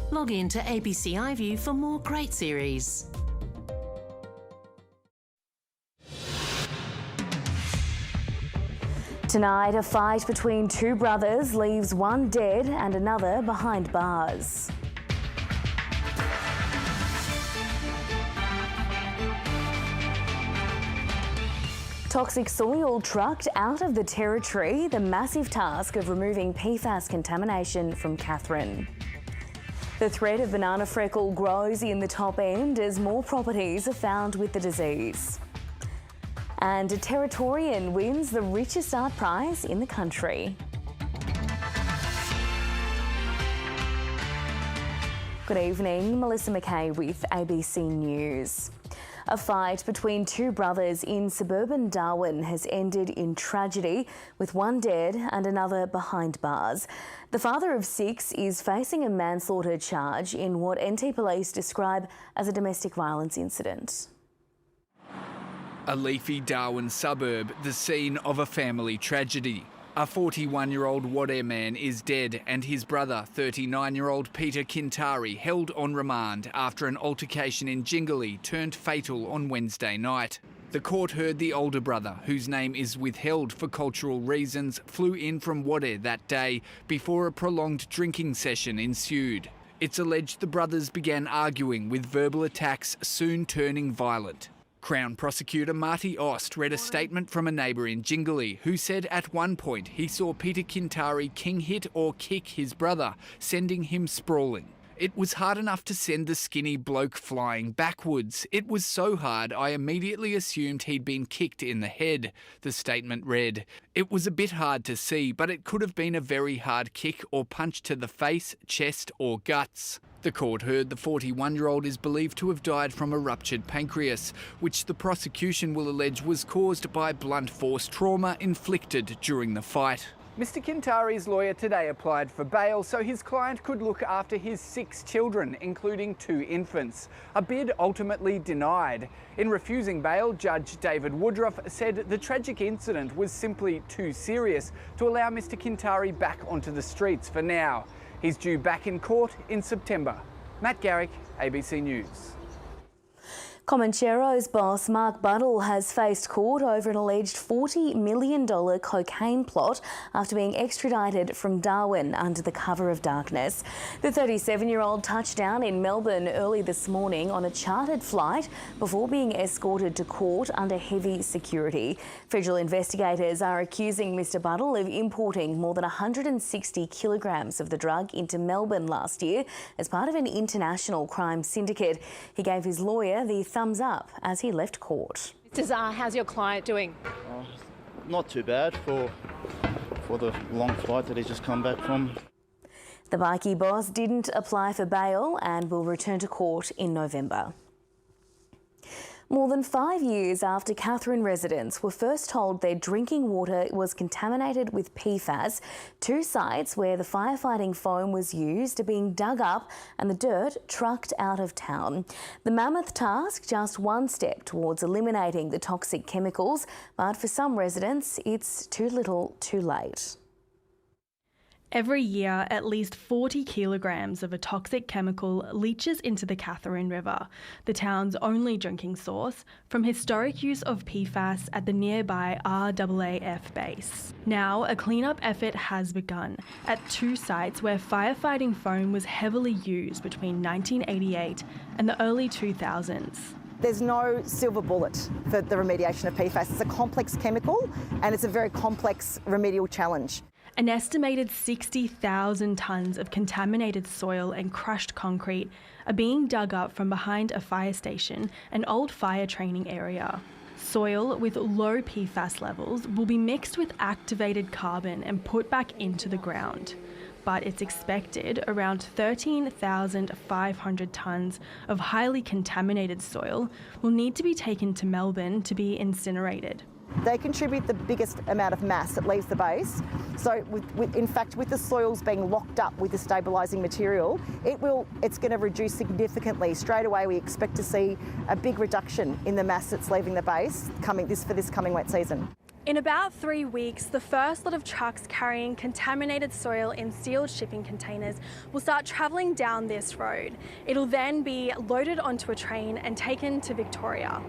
Log in to ABC iView for more great series. Tonight, a fight between two brothers leaves one dead and another behind bars. Toxic soil trucked out of the Territory, the massive task of removing PFAS contamination from Katherine. The threat of banana freckle grows in the top end as more properties are found with the disease. And a Territorian wins the richest art prize in the country. Good evening, Melissa Mackay with ABC News. A fight between two brothers in suburban Darwin has ended in tragedy, with one dead and another behind bars. The father of 6 is facing a manslaughter charge in what NT Police describe as a domestic violence incident. A leafy Darwin suburb, the scene of a family tragedy. A 41-year-old Wadeye man is dead and his brother, 39-year-old Peter Kintari, held on remand after an altercation in Jingallee turned fatal on Wednesday night. The court heard the older brother, whose name is withheld for cultural reasons, flew in from Wadeye that day before a prolonged drinking session ensued. It's alleged the brothers began arguing, with verbal attacks soon turning violent. Crown Prosecutor Marty Ost read a statement from a neighbour in Jingallee who said at one point he saw Peter Kintari king hit or kick his brother, sending him sprawling. It was hard enough to send the skinny bloke flying backwards. It was so hard I immediately assumed he'd been kicked in the head, the statement read. It was a bit hard to see, but it could have been a very hard kick or punch to the face, chest or guts. The court heard the 41-year-old is believed to have died from a ruptured pancreas, which the prosecution will allege was caused by blunt force trauma inflicted during the fight. Mr. Kintari's lawyer today applied for bail so his client could look after his 6 children, including 2 infants. A bid ultimately denied. In refusing bail, Judge David Woodruff said the tragic incident was simply too serious to allow Mr. Kintari back onto the streets for now. He's due back in court in September. Matt Garrick, ABC News. Comanchero's boss Mark Buttle has faced court over an alleged $40 million cocaine plot after being extradited from Darwin under the cover of darkness. The 37-year-old touched down in Melbourne early this morning on a chartered flight before being escorted to court under heavy security. Federal investigators are accusing Mr. Buttle of importing more than 160 kilograms of the drug into Melbourne last year as part of an international crime syndicate. He gave his lawyer the thumbs up as he left court. How's your client doing? Not too bad for the long flight that he's just come back from. The bikie boss didn't apply for bail and will return to court in November. More than 5 years after Katherine residents were first told their drinking water was contaminated with PFAS, 2 sites where the firefighting foam was used are being dug up and the dirt trucked out of town. The mammoth task, just one step towards eliminating the toxic chemicals, but for some residents, it's too little too late. Every year, at least 40 kilograms of a toxic chemical leaches into the Katherine River, the town's only drinking source, from historic use of PFAS at the nearby RAAF base. Now, a cleanup effort has begun at 2 sites where firefighting foam was heavily used between 1988 and the early 2000s. There's no silver bullet for the remediation of PFAS. It's a complex chemical and it's a very complex remedial challenge. An estimated 60,000 tonnes of contaminated soil and crushed concrete are being dug up from behind a fire station, an old fire training area. Soil with low PFAS levels will be mixed with activated carbon and put back into the ground. But it's expected around 13,500 tonnes of highly contaminated soil will need to be taken to Melbourne to be incinerated. They contribute the biggest amount of mass that leaves the base. So in fact, with the soils being locked up with the stabilising material, it's going to reduce significantly. Straight away, we expect to see a big reduction in the mass that's leaving the base for this coming wet season. In about 3 weeks, the first lot of trucks carrying contaminated soil in sealed shipping containers will start travelling down this road. It'll then be loaded onto a train and taken to Victoria.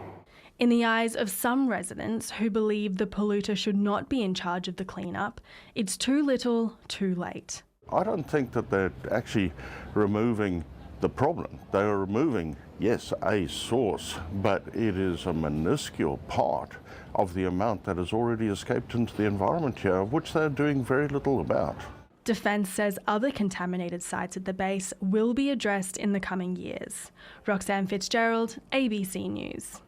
In the eyes of some residents who believe the polluter should not be in charge of the cleanup, it's too little, too late. I don't think that they're actually removing the problem. They are removing, yes, a source, but it is a minuscule part of the amount that has already escaped into the environment here, of which they're doing very little about. Defence says other contaminated sites at the base will be addressed in the coming years. Roxanne Fitzgerald, ABC News.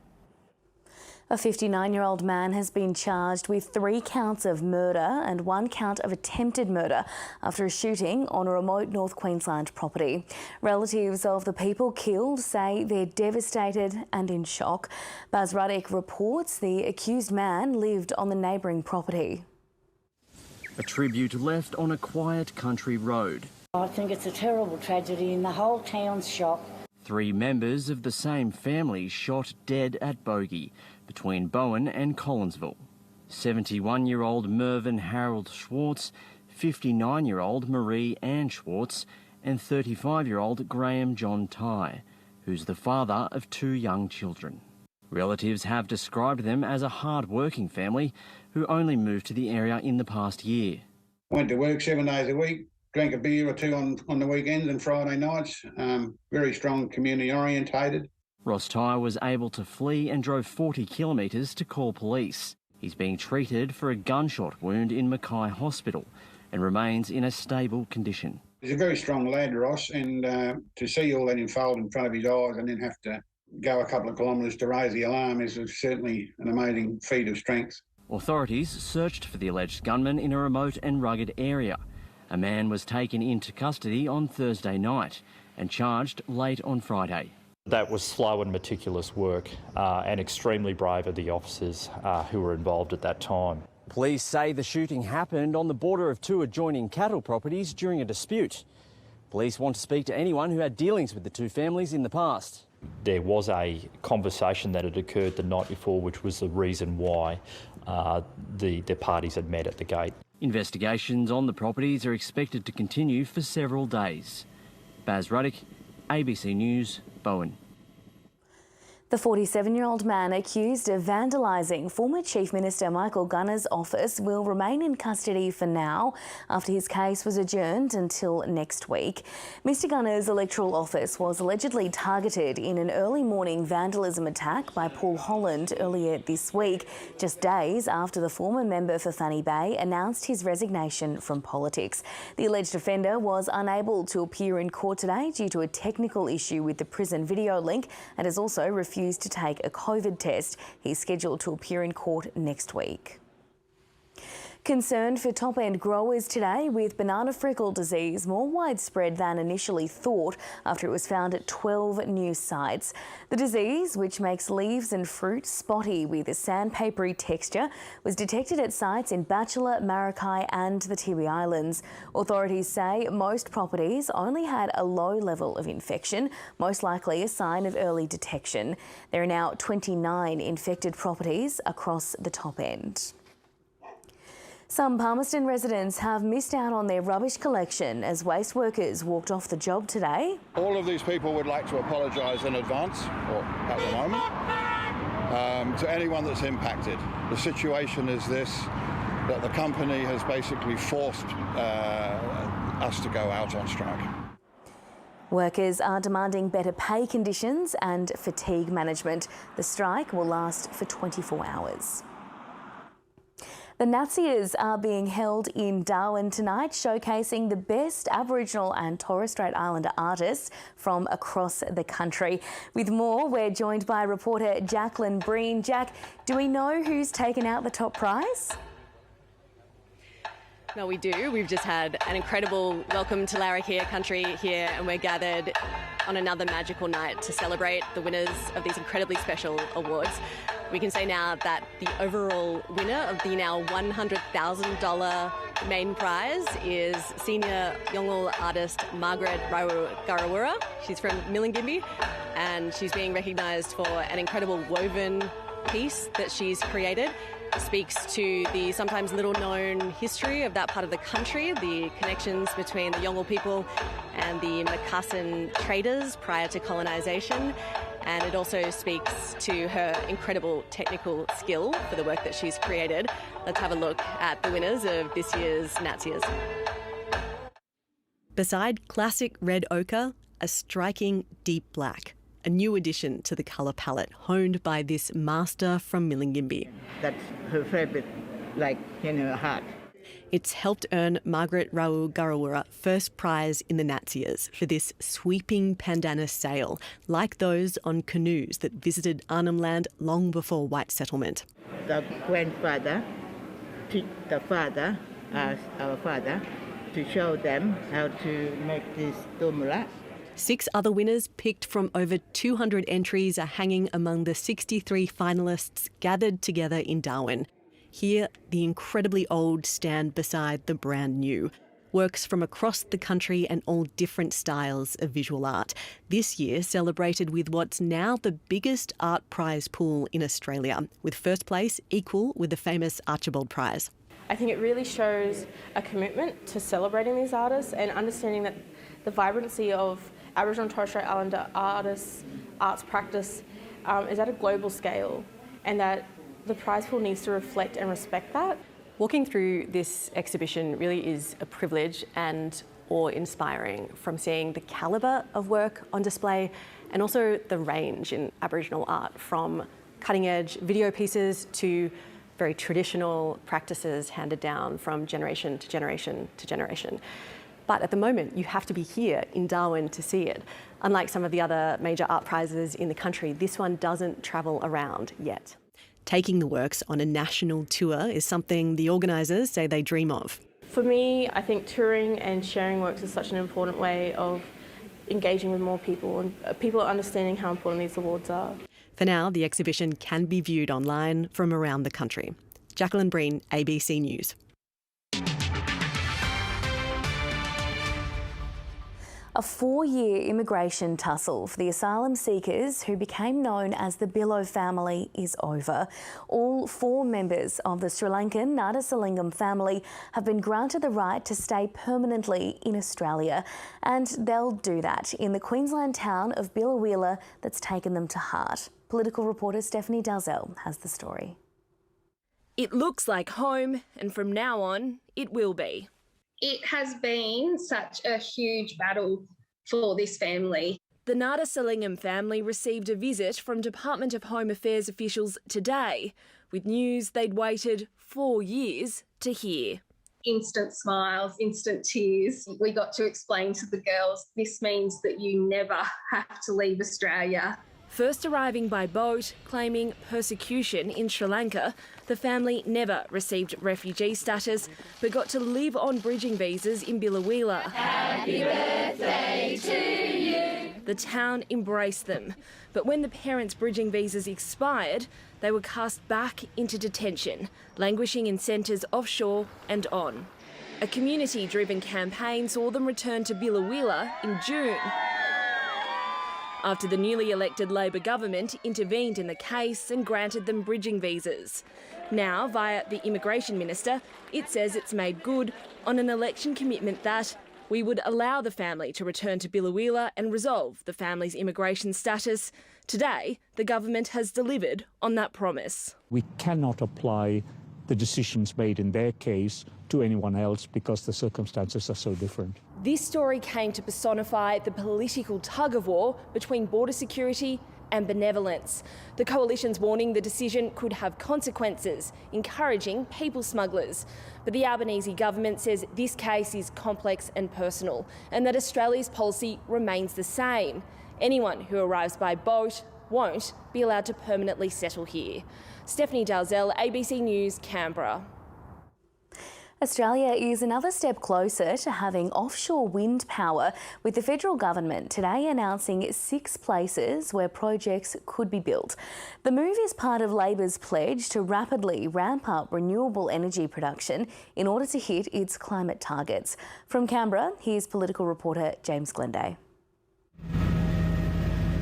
A 59-year-old man has been charged with 3 counts of murder and 1 count of attempted murder after a shooting on a remote North Queensland property. Relatives of the people killed say they're devastated and in shock. Baz Ruddick reports the accused man lived on the neighbouring property. A tribute left on a quiet country road. I think it's a terrible tragedy and the whole town's shocked. 3 members of the same family shot dead at Bogey, between Bowen and Collinsville. 71-year-old Mervyn Harold Schwartz, 59-year-old Marie Ann Schwartz, and 35-year-old Graham John Tye, who's the father of 2 young children. Relatives have described them as a hard-working family who only moved to the area in the past year. Went to work 7 days a week, drank a beer or 2 on the weekends and Friday nights. Very strong, community orientated. Ross Tye was able to flee and drove 40 kilometres to call police. He's being treated for a gunshot wound in Mackay Hospital and remains in a stable condition. He's a very strong lad, Ross, and to see all that unfold in front of his eyes and then have to go a couple of kilometres to raise the alarm is certainly an amazing feat of strength. Authorities searched for the alleged gunman in a remote and rugged area. A man was taken into custody on Thursday night and charged late on Friday. That was slow and meticulous work and extremely brave of the officers who were involved at that time. Police say the shooting happened on the border of 2 adjoining cattle properties during a dispute. Police want to speak to anyone who had dealings with the 2 families in the past. There was a conversation that had occurred the night before, which was the reason why the parties had met at the gate. Investigations on the properties are expected to continue for several days. Baz Ruddick, ABC News, Bowen. The 47-year-old man accused of vandalising former Chief Minister Michael Gunner's office will remain in custody for now after his case was adjourned until next week. Mr Gunner's electoral office was allegedly targeted in an early morning vandalism attack by Paul Holland earlier this week, just days after the former member for Fanny Bay announced his resignation from politics. The alleged offender was unable to appear in court today due to a technical issue with the prison video link and has also refused to take a COVID test. He's scheduled to appear in court next week. Concern for top-end growers today with banana frickle disease more widespread than initially thought after it was found at 12 new sites. The disease, which makes leaves and fruit spotty with a sandpapery texture, was detected at sites in Buttle, Mackay and the Tiwi Islands. Authorities say most properties only had a low level of infection, most likely a sign of early detection. There are now 29 infected properties across the top end. Some Palmerston residents have missed out on their rubbish collection as waste workers walked off the job today. All of these people would like to apologise in advance, or at the moment, to anyone that's impacted. The situation is this, that the company has basically forced us to go out on strike. Workers are demanding better pay conditions and fatigue management. The strike will last for 24 hours. The Natsias are being held in Darwin tonight, showcasing the best Aboriginal and Torres Strait Islander artists from across the country. With more, we're joined by reporter Jacqueline Breen. Jack, do we know who's taken out the top prize? No, we do. We've just had an incredible welcome to Larrakia country here, and we're gathered on another magical night to celebrate the winners of these incredibly special awards. We can say now that the overall winner of the now $100,000 main prize is senior Yolngu artist Margaret Garawura. She's from Milingimbi, and she's being recognised for an incredible woven piece that she's created. speaks to the sometimes little known history of that part of the country, the connections between the Yolngu people and the Mackay traders prior to colonisation. And it also speaks to her incredible technical skill for the work that she's created. Let's have a look at the winners of this year's Natsias. Beside classic red ochre, a striking deep black, a new addition to the colour palette honed by this master from Milingimbi. That's her favourite, like in her heart. It's helped earn Margaret Rau Garawura first prize in the Natsias for this sweeping pandana sail, like those on canoes that visited Arnhem Land long before white settlement. The grandfather teach the father, as our father, to show them how to make this tumula. 6 other winners picked from over 200 entries are hanging among the 63 finalists gathered together in Darwin. Here, the incredibly old stand beside the brand new. Works from across the country and all different styles of visual art. This year celebrated with what's now the biggest art prize pool in Australia, with first place equal with the famous Archibald Prize. I think it really shows a commitment to celebrating these artists and understanding that the vibrancy of Aboriginal and Torres Strait Islander artists' arts practice is at a global scale, and that the prize pool needs to reflect and respect that. Walking through this exhibition really is a privilege and awe-inspiring, from seeing the calibre of work on display and also the range in Aboriginal art, from cutting-edge video pieces to very traditional practices handed down from generation to generation to generation. But at the moment, you have to be here in Darwin to see it. Unlike some of the other major art prizes in the country, this one doesn't travel around yet. Taking the works on a national tour is something the organisers say they dream of. For me, I think touring and sharing works is such an important way of engaging with more people and people understanding how important these awards are. For now, the exhibition can be viewed online from around the country. Jacqueline Breen, ABC News. A 4-year immigration tussle for the asylum seekers who became known as the Billo Family is over. All 4 members of the Sri Lankan Nadasalingam family have been granted the right to stay permanently in Australia, and they'll do that in the Queensland town of Billawheeler that's taken them to heart. Political reporter Stephanie Dalzell has the story. It looks like home, and from now on, it will be. It has been such a huge battle for this family. The Nadasalingam family received a visit from Department of Home Affairs officials today with news they'd waited 4 years to hear. Instant smiles, instant tears. We got to explain to the girls, this means that you never have to leave Australia. First arriving by boat, claiming persecution in Sri Lanka, the family never received refugee status but got to live on bridging visas in Billawheeler. Happy birthday to you. The town embraced them, but when the parents' bridging visas expired, they were cast back into detention, languishing in centres offshore and on. A community-driven campaign saw them return to Billawheeler in June, after the newly elected Labor government intervened in the case and granted them bridging visas. Now, via the Immigration Minister, it says it's made good on an election commitment that we would allow the family to return to Billawheeler and resolve the family's immigration status. Today, the government has delivered on that promise. We cannot apply the decisions made in their case to anyone else because the circumstances are so different. This story came to personify the political tug-of-war between border security and benevolence. The coalition's warning the decision could have consequences, encouraging people smugglers. But the Albanese government says this case is complex and personal, and that Australia's policy remains the same. Anyone who arrives by boat won't be allowed to permanently settle here. Stephanie Dalzell, ABC News, Canberra. Australia is another step closer to having offshore wind power, with the federal government today announcing 6 places where projects could be built. The move is part of Labor's pledge to rapidly ramp up renewable energy production in order to hit its climate targets. From Canberra, here's political reporter James Glenday.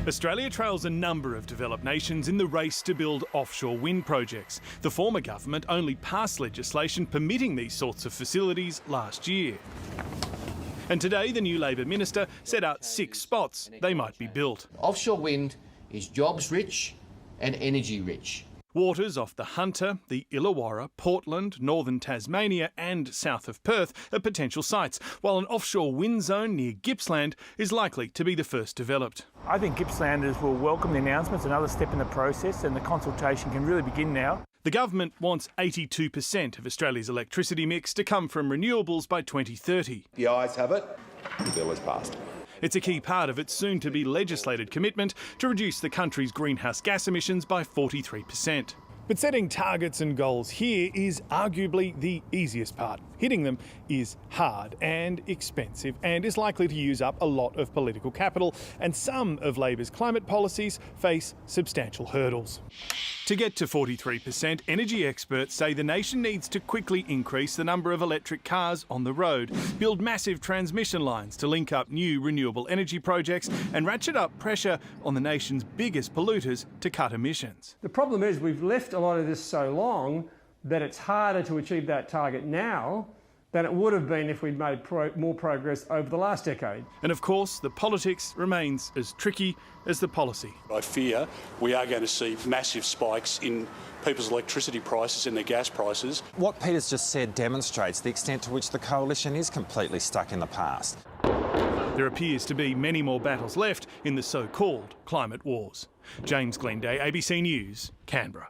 Australia trails a number of developed nations in the race to build offshore wind projects. The former government only passed legislation permitting these sorts of facilities last year. And today, the new Labor minister set out 6 spots they might be built. Offshore wind is jobs rich and energy rich. Waters off the Hunter, the Illawarra, Portland, northern Tasmania and south of Perth are potential sites, while an offshore wind zone near Gippsland is likely to be the first developed. I think Gippslanders will welcome the announcements, another step in the process, and the consultation can really begin now. The government wants 82% of Australia's electricity mix to come from renewables by 2030. The ayes have it. The bill is passed. It's a key part of its soon-to-be legislated commitment to reduce the country's greenhouse gas emissions by 43%. But setting targets and goals here is arguably the easiest part. Hitting them is hard and expensive and is likely to use up a lot of political capital, and some of Labor's climate policies face substantial hurdles. To get to 43%, energy experts say the nation needs to quickly increase the number of electric cars on the road, build massive transmission lines to link up new renewable energy projects, and ratchet up pressure on the nation's biggest polluters to cut emissions. The problem is we've left a lot of this so long that it's harder to achieve that target now than it would have been if we'd made more progress over the last decade. And of course, the politics remains as tricky as the policy. I fear we are going to see massive spikes in people's electricity prices and their gas prices. What Peter's just said demonstrates the extent to which the coalition is completely stuck in the past. There appears to be many more battles left in the so-called climate wars. James Glenday, ABC News, Canberra.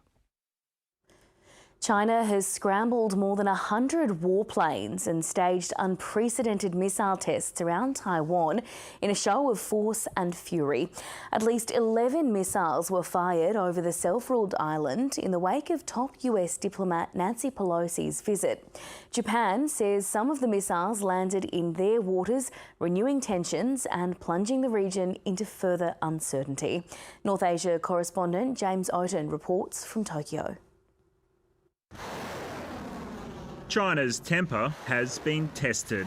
China has scrambled more than 100 warplanes and staged unprecedented missile tests around Taiwan in a show of force and fury. At least 11 missiles were fired over the self-ruled island in the wake of top US diplomat Nancy Pelosi's visit. Japan says some of the missiles landed in their waters, renewing tensions and plunging the region into further uncertainty. North Asia correspondent James Oaten reports from Tokyo. China's temper has been tested.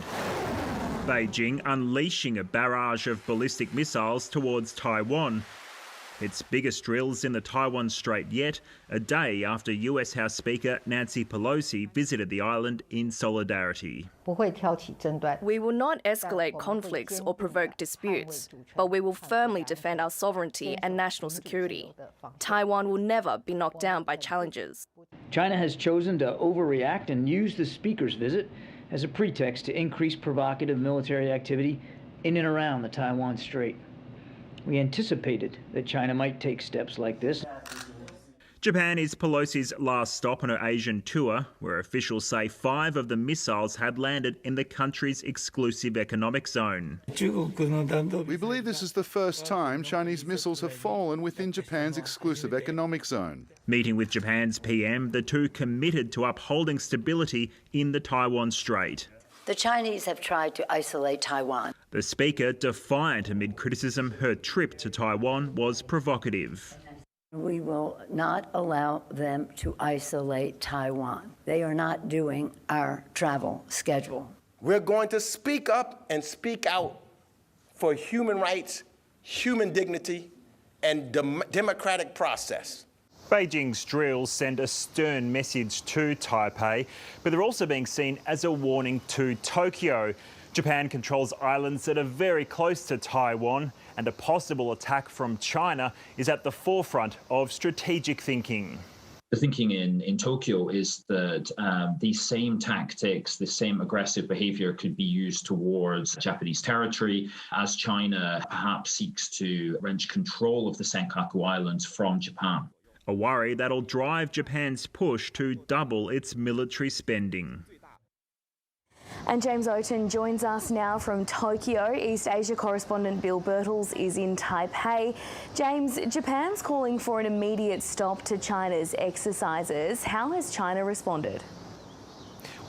Beijing unleashing a barrage of ballistic missiles towards Taiwan. Its biggest drills in the Taiwan Strait yet, a day after US House Speaker Nancy Pelosi visited the island in solidarity. We will not escalate conflicts or provoke disputes, but we will firmly defend our sovereignty and national security. Taiwan will never be knocked down by challenges. China has chosen to overreact and use the speaker's visit as a pretext to increase provocative military activity in and around the Taiwan Strait. We anticipated that China might take steps like this. Japan is Pelosi's last stop on her Asian tour, where officials say 5 of the missiles had landed in the country's exclusive economic zone. We believe this is the first time Chinese missiles have fallen within Japan's exclusive economic zone. Meeting with Japan's PM, the two committed to upholding stability in the Taiwan Strait. The Chinese have tried to isolate Taiwan. The speaker defiant amid criticism her trip to Taiwan was provocative. We will not allow them to isolate Taiwan. They are not doing our travel schedule. We're going to speak up and speak out for human rights, human dignity, and democratic process. Beijing's drills send a stern message to Taipei, but they're also being seen as a warning to Tokyo. Japan controls islands that are very close to Taiwan, and a possible attack from China is at the forefront of strategic thinking. The thinking in Tokyo is that these same tactics, the same aggressive behaviour could be used towards Japanese territory as China perhaps seeks to wrench control of the Senkaku Islands from Japan. A worry that'll drive Japan's push to double its military spending. And James Oaten joins us now from Tokyo. East Asia correspondent Bill Birtles is in Taipei. James, Japan's calling for an immediate stop to China's exercises. How has China responded?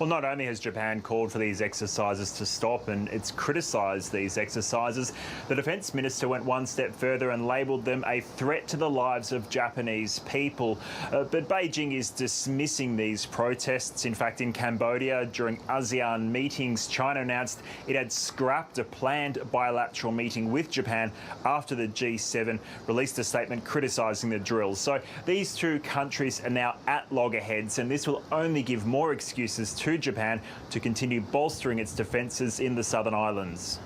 Well, not only has Japan called for these exercises to stop and it's criticised these exercises, the Defence Minister went one step further and labelled them a threat to the lives of Japanese people. But Beijing is dismissing these protests. In fact, in Cambodia, during ASEAN meetings, China announced it had scrapped a planned bilateral meeting with Japan after the G7 released a statement criticising the drills. So these two countries are now at loggerheads, and this will only give more excuses to Japan to continue bolstering its defences in the Southern Islands.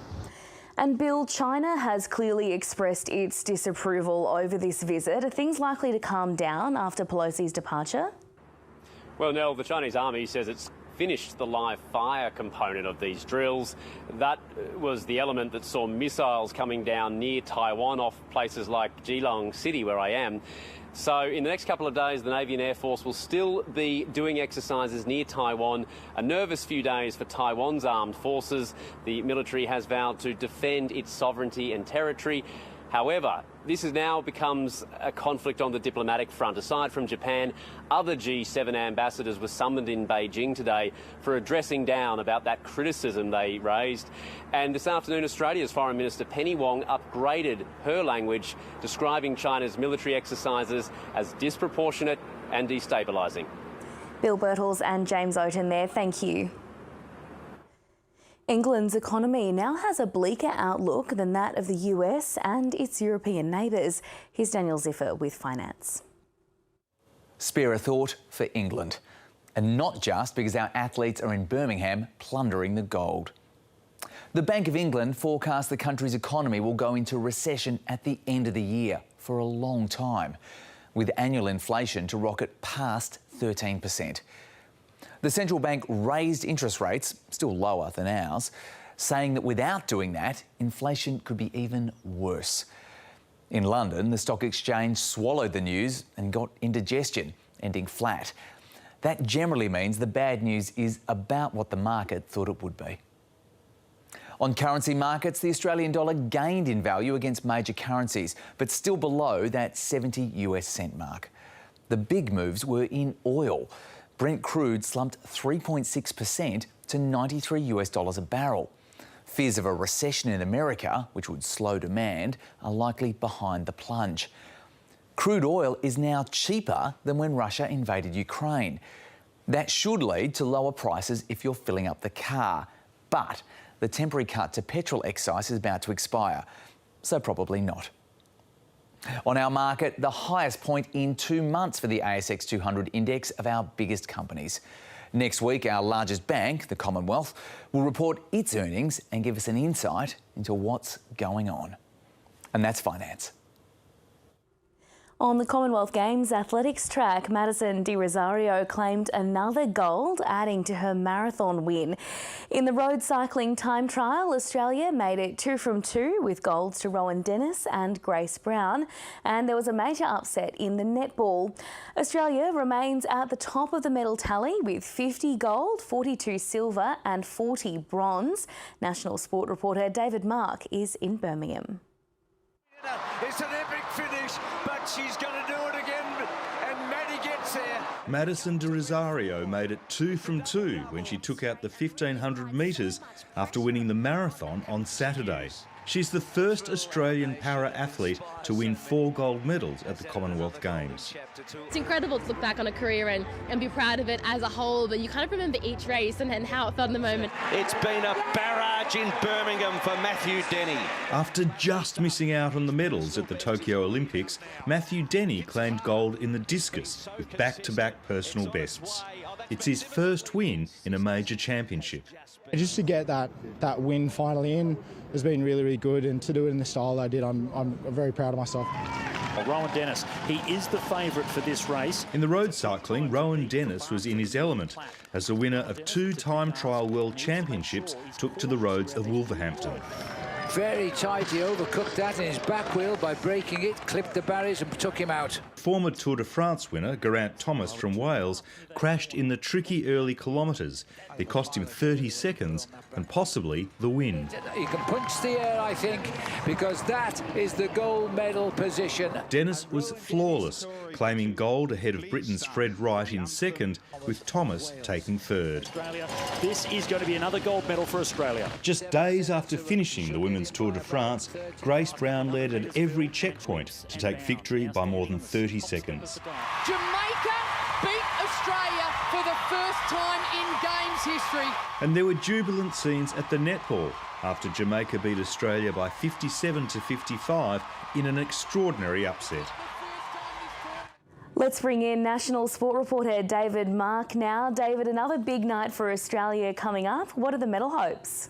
And Bill, China has clearly expressed its disapproval over this visit. Are things likely to calm down after Pelosi's departure? Well, Nell, the Chinese army says it's finished the live fire component of these drills. That was the element that saw missiles coming down near Taiwan off places like Geelong City, where I am. So in the next couple of days, the Navy and Air Force will still be doing exercises near Taiwan. A nervous few days for Taiwan's armed forces. The military has vowed to defend its sovereignty and territory. However, this now becomes a conflict on the diplomatic front. Aside from Japan, other G7 ambassadors were summoned in Beijing today for addressing down about that criticism they raised. And this afternoon, Australia's Foreign Minister Penny Wong upgraded her language, describing China's military exercises as disproportionate and destabilising. Bill Birtles and James Oaten there, thank you. England's economy now has a bleaker outlook than that of the US and its European neighbours. Here's Daniel Ziffer with Finance. Spare a thought for England. And not just because our athletes are in Birmingham plundering the gold. The Bank of England forecasts the country's economy will go into recession at the end of the year for a long time, with annual inflation to rocket past 13%. The central bank raised interest rates, still lower than ours, saying that without doing that, inflation could be even worse. In London, the stock exchange swallowed the news and got indigestion, ending flat. That generally means the bad news is about what the market thought it would be. On currency markets, the Australian dollar gained in value against major currencies, but still below that 70 US cent mark. The big moves were in oil. Brent crude slumped 3.6% to $93 US a barrel. Fears of a recession in America, which would slow demand, are likely behind the plunge. Crude oil is now cheaper than when Russia invaded Ukraine. That should lead to lower prices if you're filling up the car. But the temporary cut to petrol excise is about to expire, so probably not. On our market, the highest point in 2 months for the ASX 200 index of our biggest companies. Next week, our largest bank, the Commonwealth, will report its earnings and give us an insight into what's going on. And that's finance. On the Commonwealth Games athletics track, Madison De Rosario claimed another gold, adding to her marathon win. In the road cycling time trial, Australia made it 2 from 2 with golds to Rowan Dennis and Grace Brown. And there was a major upset in the netball. Australia remains at the top of the medal tally with 50 gold, 42 silver and 40 bronze. National Sport reporter David Mark is in Birmingham. It's an epic finish, but she's going to do it again, and Maddie gets there. Madison De Rosario made it 2 from 2 when she took out the 1,500 metres after winning the marathon on Saturday. She's the first Australian para-athlete to win 4 gold medals at the Commonwealth Games. It's incredible to look back on a career and be proud of it as a whole, but you kind of remember each race and how it felt in the moment. It's been a barrage in Birmingham for Matthew Denny. After just missing out on the medals at the Tokyo Olympics, Matthew Denny claimed gold in the discus with back-to-back personal bests. It's his first win in a major championship. Just to get that win finally in has been really, really good, and to do it in the style I did, I'm very proud of myself. Rowan Dennis, he is the favourite for this race. In the road cycling, Rowan Dennis was in his element as the winner of 2 time trial world championships took to the roads of Wolverhampton. Very tight. He overcooked that in his back wheel by breaking it, clipped the barriers and took him out. Former Tour de France winner Geraint Thomas from Wales crashed in the tricky early kilometres. It cost him 30 seconds and possibly the win. He can punch the air, I think, because that is the gold medal position. Dennis was flawless, claiming gold ahead of Britain's Fred Wright in second, with Thomas taking third. This is going to be another gold medal for Australia. Just days after finishing the Women's Tour de France, Grace Brown led at every checkpoint to take victory by more than 30 seconds. Jamaica beat Australia for the first time in Games history. And there were jubilant scenes at the netball after Jamaica beat Australia by 57 to 55 in an extraordinary upset. Let's bring in national sport reporter David Mark now. David, another big night for Australia coming up. What are the medal hopes?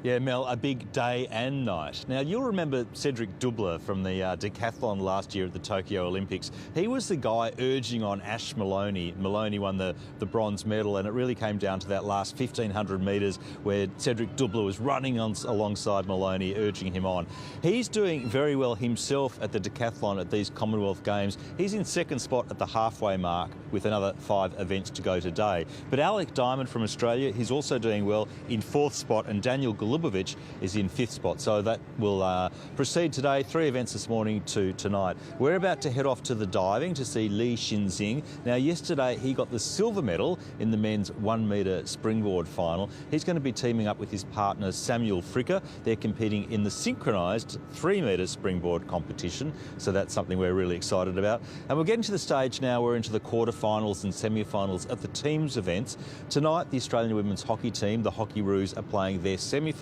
Yeah, Mel, a big day and night. Now, you'll remember Cedric Dubler from the decathlon last year at the Tokyo Olympics. He was the guy urging on Ash Maloney. Maloney won the bronze medal, and it really came down to that last 1,500 metres where Cedric Dubler was running alongside Maloney, urging him on. He's doing very well himself at the decathlon at these Commonwealth Games. He's in second spot at the halfway mark with another 5 events to go today. But Alec Diamond from Australia, he's also doing well in fourth spot, and Daniel Golubovic is in fifth spot. So that will proceed today. 3 events this morning to tonight. We're about to head off to the diving to see Li Xinxing. Now, yesterday he got the silver medal in the men's 1 metre springboard final. He's going to be teaming up with his partner Samuel Fricker. They're competing in the synchronised 3 metre springboard competition. So that's something we're really excited about. And we're getting to the stage now. We're into the quarterfinals and semi-finals of the teams events. Tonight, the Australian women's hockey team, the Hockeyroos, are playing their semi-final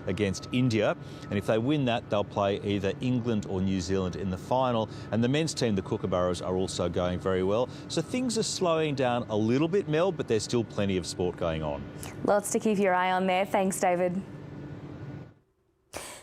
against India, and if they win that, they'll play either England or New Zealand in the final. And the men's team, the Kookaburras, are also going very well. So things are slowing down a little bit, Mel, but there's still plenty of sport going on. Lots to keep your eye on there. Thanks, David.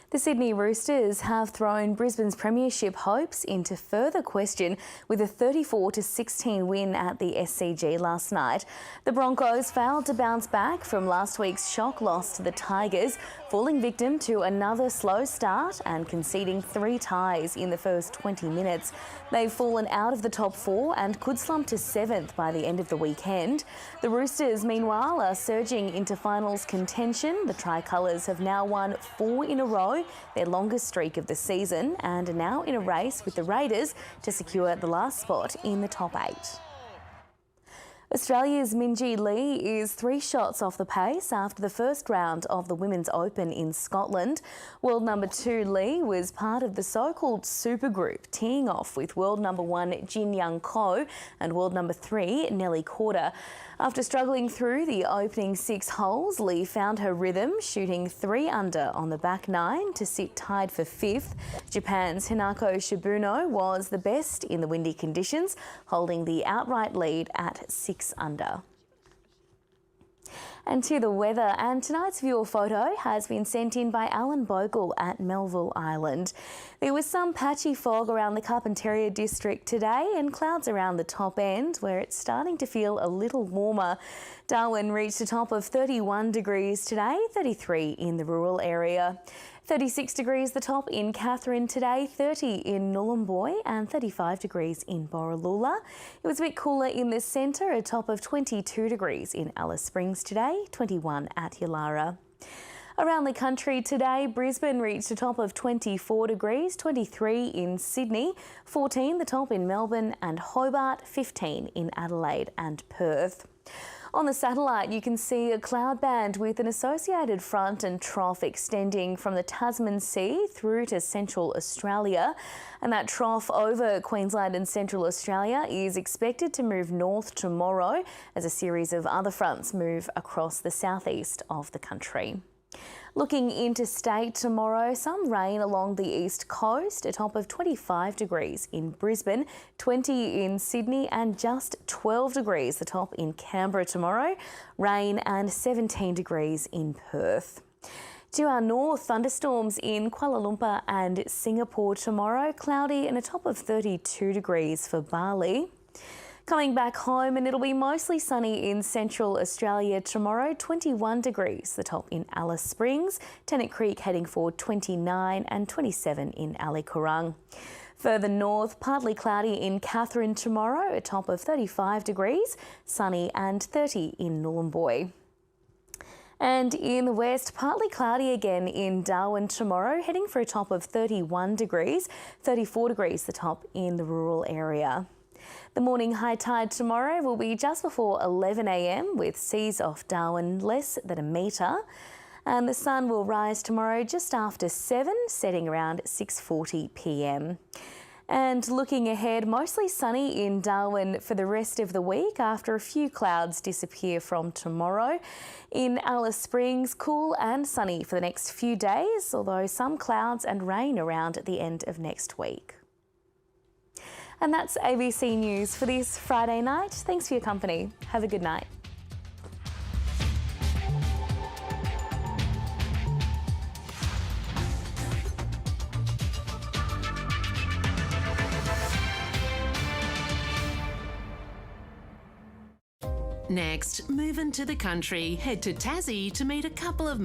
The Sydney Roosters have thrown Brisbane's premiership hopes into further question with a 34-16 win at the SCG last night. The Broncos failed to bounce back from last week's shock loss to the Tigers, falling victim to another slow start and conceding 3 ties in the first 20 minutes. They've fallen out of the top 4 and could slump to 7th by the end of the weekend. The Roosters, meanwhile, are surging into finals contention. The Tricolours have now won 4 in a row, their longest streak of the season, and are now in a race with the Raiders to secure the last spot in the top 8. Australia's Minjee Lee is 3 shots off the pace after the first round of the Women's Open in Scotland. World number 2 Lee was part of the so-called supergroup, teeing off with world number 1 Jin Young Ko and world number 3 Nelly Korda. After struggling through the opening 6 holes, Lee found her rhythm, shooting 3 under on the back 9 to sit tied for 5th. Japan's Hinako Shibuno was the best in the windy conditions, holding the outright lead at 6 under. And to the weather, and tonight's viewer photo has been sent in by Alan Bogle at Melville Island. There was some patchy fog around the Carpentaria district today and clouds around the top end where it's starting to feel a little warmer. Darwin reached a top of 31 degrees today, 33 in the rural area. 36 degrees the top in Katherine today, 30 in Nhulunbuy and 35 degrees in Borroloola. It was a bit cooler in the centre, a top of 22 degrees in Alice Springs today, 21 at Yulara. Around the country today, Brisbane reached a top of 24 degrees, 23 in Sydney, 14 the top in Melbourne and Hobart, 15 in Adelaide and Perth. On the satellite, you can see a cloud band with an associated front and trough extending from the Tasman Sea through to Central Australia. And that trough over Queensland and Central Australia is expected to move north tomorrow as a series of other fronts move across the southeast of the country. Looking interstate tomorrow, some rain along the east coast, a top of 25 degrees in Brisbane, 20 in Sydney and just 12 degrees the top in Canberra tomorrow, rain and 17 degrees in Perth. To our north, thunderstorms in Kuala Lumpur and Singapore tomorrow, cloudy and a top of 32 degrees for Bali. Coming back home, and it'll be mostly sunny in central Australia tomorrow, 21 degrees, the top in Alice Springs, Tennant Creek heading for 29 and 27 in Alikurung. Further north, partly cloudy in Katherine tomorrow, a top of 35 degrees, sunny and 30 in Nhulunbuy. And in the west, partly cloudy again in Darwin tomorrow, heading for a top of 31 degrees, 34 degrees the top in the rural area. The morning high tide tomorrow will be just before 11 a.m. with seas off Darwin less than a metre. And the sun will rise tomorrow just after 7, setting around 6:40 p.m. And looking ahead, mostly sunny in Darwin for the rest of the week after a few clouds disappear from tomorrow. In Alice Springs, cool and sunny for the next few days, although some clouds and rain around at the end of next week. And that's ABC News for this Friday night. Thanks for your company. Have a good night. Next, move into the country. Head to Tassie to meet a couple of